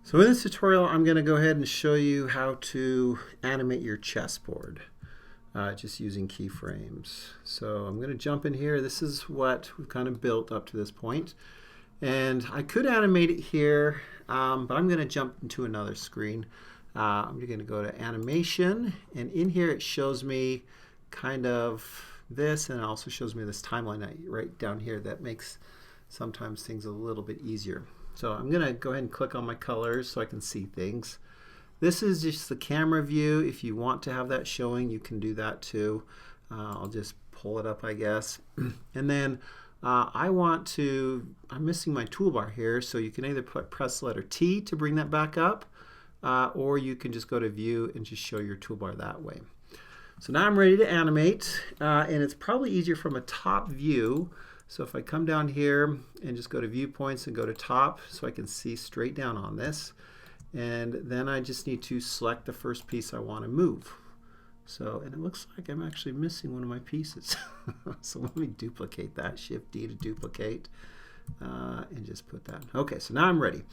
So in this tutorial, I'm going to go ahead and show you how to animate your chessboard just using keyframes. So I'm going to jump in here. This is what we've kind of built up to this point. And I could animate it here, but I'm going to jump into another screen. I'm going to go to animation, and in here it shows me kind of this, and it also shows me this timeline right down here that makes sometimes things a little bit easier. So I'm going to go ahead and click on my colors so I can see things. This is just the camera view. If you want to have that showing, you can do that too. I'll just pull it up, I guess. And then I'm missing my toolbar here, so you can either press the letter T to bring that back up, or you can just go to view and just show your toolbar that way. So now I'm ready to animate, and it's probably easier from a top view. So if I come down here and just go to viewpoints and go to top so I can see straight down on this, and then I just need to select the first piece I want to move. So, and it looks like I'm actually missing one of my pieces. So let me duplicate that, Shift D to duplicate, and just put that. Okay, so now I'm ready.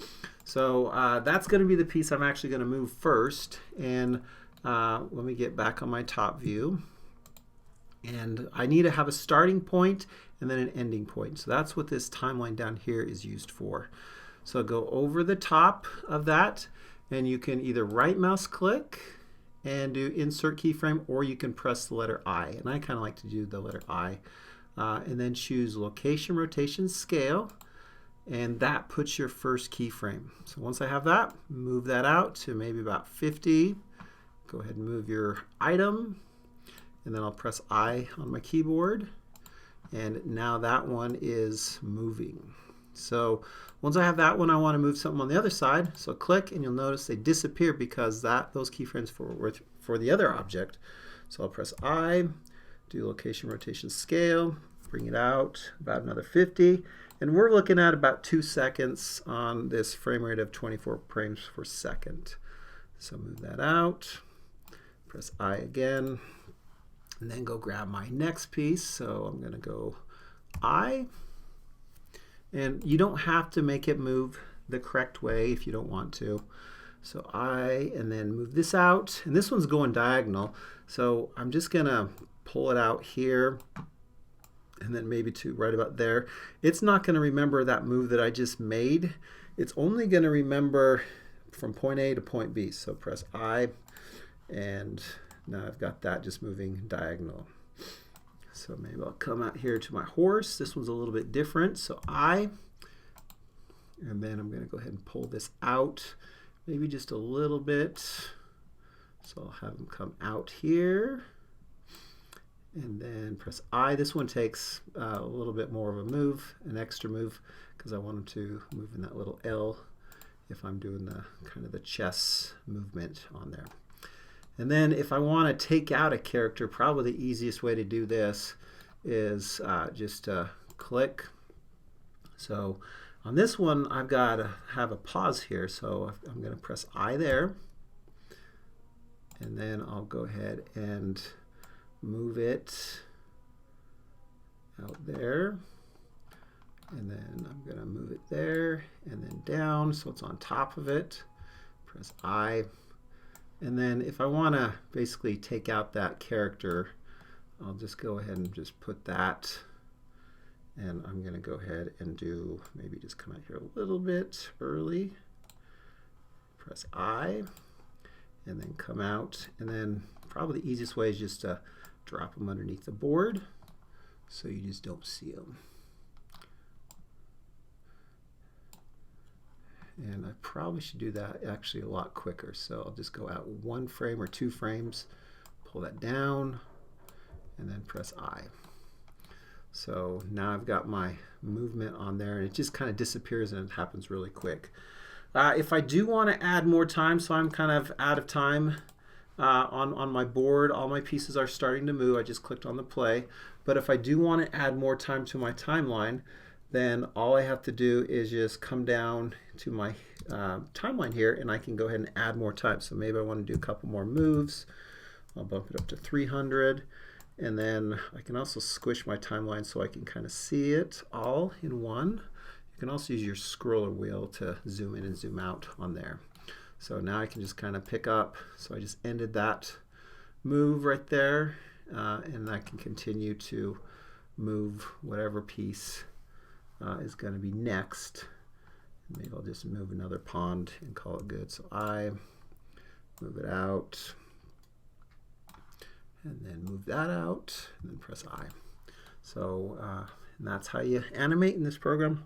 So that's going to be the piece I'm actually going to move first. And let me get back on my top view. And I need to have a starting point and then an ending point. So that's what this timeline down here is used for. So go over the top of that, and you can either right mouse click and do insert keyframe, or you can press the letter I. And I kind of like to do the letter I. And then choose location, rotation, scale, and that puts your first keyframe. So once I have that, move that out to maybe about 50. Go ahead and move your item. And then I'll press I on my keyboard, and now that one is moving. So once I have that one, I want to move something on the other side. So click, and you'll notice they disappear because those keyframes for the other object. So I'll press I, do location, rotation, scale, bring it out about another 50, and we're looking at about 2 seconds on this frame rate of 24 frames per second. So move that out, press I again, and then go grab my next piece. So I'm going to go I. And you don't have to make it move the correct way if you don't want to. So I, and then move this out. And this one's going diagonal. So I'm just going to pull it out here, and then maybe to right about there. It's not going to remember that move that I just made. It's only going to remember from point A to point B. So press I, and now I've got that just moving diagonal. So maybe I'll come out here to my horse. This one's a little bit different. So I, and then I'm going to go ahead and pull this out, maybe just a little bit. So I'll have them come out here, and then press I. This one takes a little bit more of a move, an extra move, because I want them to move in that little L if I'm doing the kind of the chess movement on there. And then if I want to take out a character, probably the easiest way to do this is just click. So on this one, I've got to have a pause here. So I'm going to press I there. And then I'll go ahead and move it out there. And then I'm going to move it there and then down so it's on top of it. Press I. And then if I want to basically take out that character, I'll just go ahead and just put that. And I'm going to go ahead and do, maybe just come out here a little bit early. Press I, and then come out. And then probably the easiest way is just to drop them underneath the board so you just don't see them. And I probably should do that actually a lot quicker. So I'll just go out 1 frame or 2 frames, pull that down, and then press I. So now I've got my movement on there, and it just kind of disappears, and it happens really quick. If I do want to add more time, so I'm kind of out of time on my board, all my pieces are starting to move. I just clicked on the play. But if I do want to add more time to my timeline, then all I have to do is just come down to my timeline here, and I can go ahead and add more time. So maybe I want to do a couple more moves. I'll bump it up to 300, and then I can also squish my timeline so I can kind of see it all in one. You can also use your scroller wheel to zoom in and zoom out on there. So now I can just kind of pick up. So I just ended that move right there, and I can continue to move whatever piece is going to be next. Maybe I'll just move another pawn and call it good. So I move it out, and then move that out, and then press I. So and that's how you animate in this program.